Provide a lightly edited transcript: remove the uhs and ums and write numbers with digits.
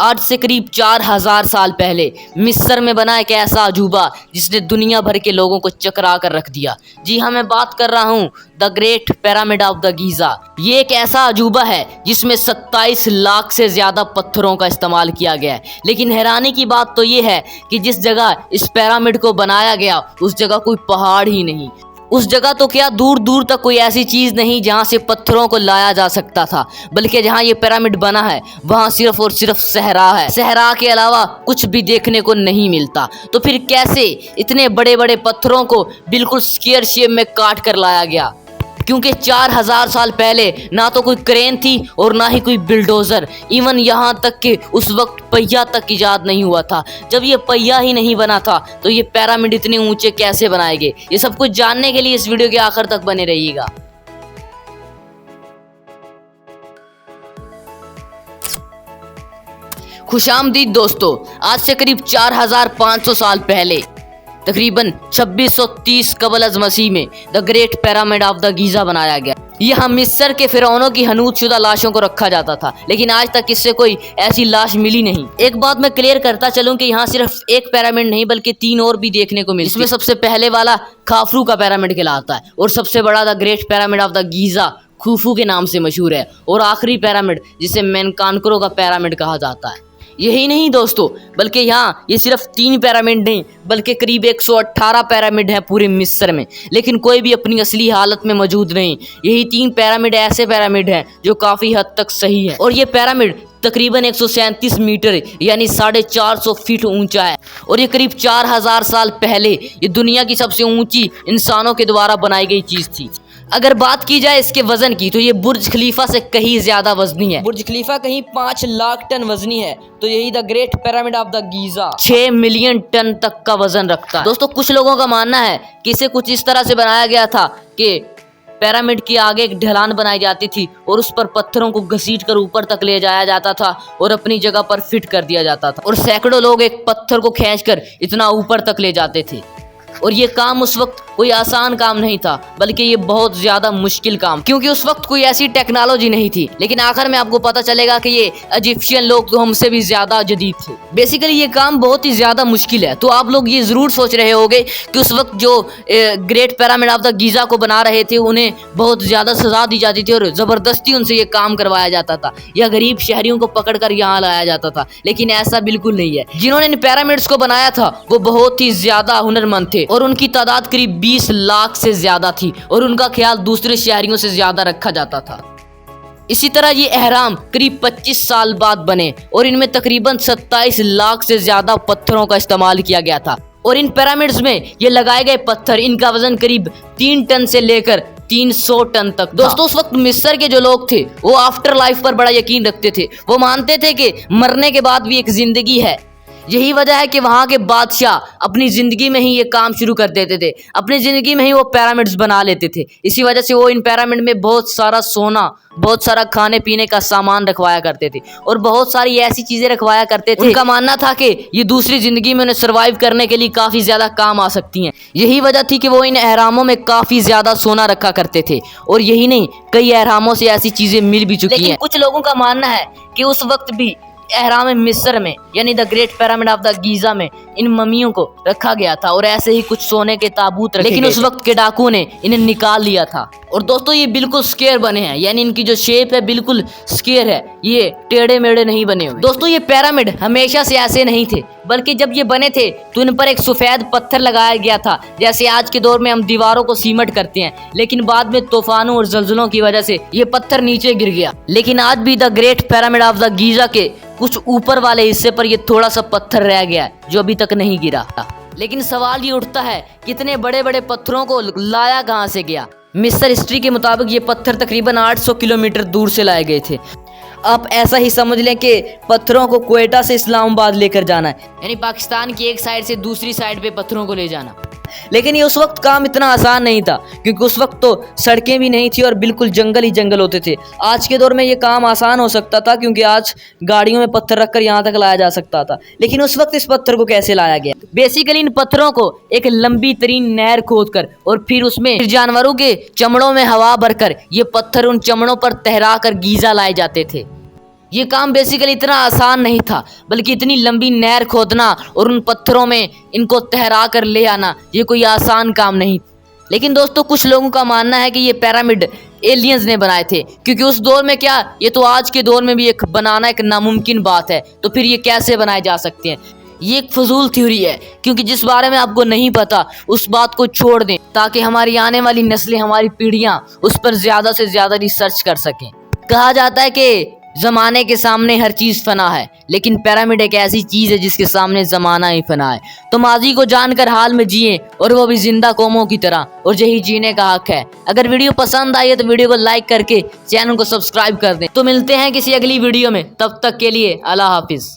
आज से करीब 4000 साल पहले मिस्र में बना एक ऐसा अजूबा जिसने दुनिया भर के लोगों को चकरा कर रख दिया। जी हाँ, मैं बात कर रहा हूँ the great pyramid of the Giza. ये एक ऐसा अजूबा है जिसमें 27 लाख से ज़्यादा पत्थरों का इस्तेमाल किया गया है। लेकिन हैरानी की बात तो ये है कि जिस जगह इस पिरामिड को बनाया गया उस जगह कोई पहाड़ ही नहीं। उस जगह तो क्या, दूर दूर तक कोई ऐसी चीज़ नहीं जहाँ से पत्थरों को लाया जा सकता था, बल्कि जहाँ ये पिरामिड बना है वहाँ सिर्फ और सिर्फ सहरा है। सहरा के अलावा कुछ भी देखने को नहीं मिलता। तो फिर कैसे इतने बड़े बड़े पत्थरों को बिल्कुल स्क्वायर शेप में काट कर लाया गया? क्योंकि 4000 साल पहले ना तो कोई क्रेन थी और ना ही कोई बिल्डोज़र। इवन यहाँ तक कि उस वक्त पहिया तक इजाद नहीं हुआ था। जब ये पहिया ही नहीं बना था तो ये पिरामिड इतने ऊंचे कैसे बनाए गए? ये सब कुछ जानने के लिए इस वीडियो के आखिर तक बने रहिएगा। खुशामदीद दोस्तों, आज से करीब 4500 साल पहले तकरीबन 2630 कबल अज़ मसीह में the great pyramid of the Giza बनाया गया। यहाँ मिस्र के फिरौनों की हनूतशुदा लाशों को रखा जाता था, लेकिन आज तक इससे कोई ऐसी लाश मिली नहीं। एक बात मैं क्लियर करता चलूं कि यहाँ सिर्फ एक पिरामिड नहीं बल्कि 3 और भी देखने को मिले। इसमें सबसे पहले वाला खाफरू का पिरामिड कहलाता है और सबसे बड़ा the great pyramid of the Giza Khufu के नाम से मशहूर है। और आखिरी पिरामिड जिसे मेनकानक्रो का पिरामिड कहा जाता है। यही नहीं दोस्तों, बल्कि यहाँ ये सिर्फ 3 पिरामिड नहीं बल्कि करीब 118 पिरामिड हैं पूरे मिस्र में, लेकिन कोई भी अपनी असली हालत में मौजूद नहीं। यही 3 पिरामिड ऐसे पिरामिड हैं जो काफ़ी हद तक सही है। और ये पिरामिड तकरीबन 137 मीटर यानी 450 फीट ऊंचा है। और ये करीब 4000 साल पहले ये दुनिया की सबसे ऊंची इंसानों के द्वारा बनाई गई चीज़ थी। अगर बात की जाए इसके वजन की तो ये बुर्ज खलीफा से कहीं ज्यादा वजनी है। बुर्ज खलीफा कहीं 5 लाख टन वजनी है, तो यही the great pyramid of the Giza 6 million ton तक का वजन रखता है। दोस्तों, कुछ लोगों का मानना है कि इसे कुछ इस तरह से बनाया गया था कि पिरामिड के आगे एक ढलान बनाई जाती थी और उस पर पत्थरों को घसीट कर ऊपर तक ले जाया जाता था और अपनी जगह पर फिट कर दिया जाता था। और सैकड़ों लोग एक पत्थर को खींचकर इतना ऊपर तक ले जाते थे। और ये काम उस वक्त कोई आसान काम नहीं था, बल्कि ये बहुत ज्यादा मुश्किल काम, क्योंकि उस वक्त कोई ऐसी टेक्नोलॉजी नहीं थी। लेकिन आखिर में आपको पता चलेगा कि ये इजिप्शियन लोग तो हमसे भी ज्यादा जदीद थे। बेसिकली ये काम बहुत ही ज्यादा मुश्किल है। तो आप लोग ये जरूर सोच रहे होंगे कि उस वक्त जो great pyramid of the Giza को बना रहे थे उन्हें बहुत ज्यादा सजा दी जाती थी और जबरदस्ती उनसे ये काम करवाया जाता था या गरीब शहरियों को पकड़कर यहाँ लाया जाता था। लेकिन ऐसा बिल्कुल नहीं है। जिन्होंने इन पिरामिड्स को बनाया था वो बहुत ही ज्यादा हुनरमंद थे और उनकी तादाद करीब 20 लाख से ज्यादा थी और उनका ख्याल दूसरे शहरियों से ज्यादा रखा जाता था। इसी तरह ये अहराम करीब 25 साल बाद बने और इनमें तकरीबन 27 लाख से ज्यादा पत्थरों का इस्तेमाल किया गया था। और इन पिरामिड्स में ये लगाए गए पत्थर, इनका वजन करीब 3 टन से लेकर 300 टन तक। दोस्तों, उस वक्त मिस्र के जो लोग थे वो आफ्टर लाइफ पर बड़ा यकीन रखते थे। वो मानते थे कि मरने के बाद भी एक जिंदगी है। यही वजह है कि वहाँ के बादशाह अपनी ज़िंदगी में ही ये काम शुरू कर देते थे। अपनी ज़िंदगी में ही वो पिरामिड्स बना लेते थे। इसी वजह से वो इन पिरामिड में बहुत सारा सोना, बहुत सारा खाने पीने का सामान रखवाया करते थे और बहुत सारी ऐसी चीज़ें रखवाया करते थे। उनका मानना था कि ये दूसरी ज़िंदगी में उन्हें सर्वाइव करने के लिए काफ़ी ज़्यादा काम आ सकती हैं। यही वजह थी कि वो इन अहरामों में काफ़ी ज़्यादा सोना रखा करते थे। और यही नहीं, कई अहरामों से ऐसी चीज़ें मिल भी चुकी हैं। कुछ लोगों का मानना है कि उस वक्त भी अहराम मिस्र में यानी the great pyramid of the Giza में इन मम्मियों को रखा गया था और ऐसे ही कुछ सोने के ताबूत रखे, लेकिन उस वक्त के डाकू ने इन्हें निकाल लिया था। और दोस्तों, ये बिल्कुल स्क्वायर बने हैं, यानी इनकी जो शेप है बिल्कुल स्क्वायर है, ये टेढ़े मेढ़े नहीं बने हुए। दोस्तों, ये पिरामिड हमेशा से ऐसे नहीं थे, बल्कि जब ये बने थे तो इन पर एक सफेद पत्थर लगाया गया था, जैसे आज के दौर में हम दीवारों को सीमेंट करते हैं। लेकिन बाद में तूफानों और जल्जलों की वजह से ये पत्थर नीचे गिर गया। लेकिन आज भी the great pyramid of the Giza के कुछ ऊपर वाले हिस्से पर ये थोड़ा सा पत्थर रह गया है जो अभी तक नहीं गिरा। लेकिन सवाल ये उठता है, कितने बड़े बड़े पत्थरों को लाया कहाँ से गया? मिस्र हिस्ट्री के मुताबिक ये पत्थर तकरीबन 800 किलोमीटर दूर से लाए गए थे। आप ऐसा ही समझ लें कि पत्थरों को क्वेटा से इस्लामाबाद लेकर जाना है, यानी पाकिस्तान की एक साइड से दूसरी साइड पे पत्थरों को ले जाना। लेकिन ये उस वक्त काम इतना आसान नहीं था, क्योंकि उस वक्त तो सड़कें भी नहीं थी और बिल्कुल जंगल ही जंगल होते थे। आज के दौर में ये काम आसान हो सकता था क्योंकि आज गाड़ियों में पत्थर रखकर यहाँ तक लाया जा सकता था। लेकिन उस वक्त इस पत्थर को कैसे लाया गया? बेसिकली इन पत्थरों को एक लंबी तरीन नहर खोदकर और फिर उसमें जानवरों के चमड़ों में हवा भरकर ये पत्थर उन चमड़ों पर तहरा कर गीज़ा लाए जाते थे। ये काम बेसिकली इतना आसान नहीं था, बल्कि इतनी लंबी नहर खोदना और उन पत्थरों में इनको तहरा कर ले आना ये कोई आसान काम नहीं। लेकिन दोस्तों कुछ लोगों का मानना है कि ये पिरामिड एलियंस ने बनाए थे, क्योंकि उस दौर में क्या, ये तो आज के दौर में भी एक बनाना एक नामुमकिन बात है, तो फिर ये कैसे बनाए जा सकते हैं। ये एक फजूल थ्योरी है, क्योंकि जिस बारे में आपको नहीं पता उस बात को छोड़ दें, ताकि हमारी आने वाली नस्लें, हमारी पीढ़ियां उस पर ज़्यादा से ज़्यादा रिसर्च कर सकें। कहा जाता है कि ज़माने के सामने हर चीज़ फना है, लेकिन पिरामिड एक ऐसी चीज़ है जिसके सामने ज़माना ही फना है। तो माजी को जानकर हाल में जिए, और वो भी जिंदा कौमों की तरह, और यही जीने का हक है। अगर वीडियो पसंद आई है तो वीडियो को लाइक करके चैनल को सब्सक्राइब कर दें। तो मिलते हैं किसी अगली वीडियो में, तब तक के लिए अल्लाह हाफिज़।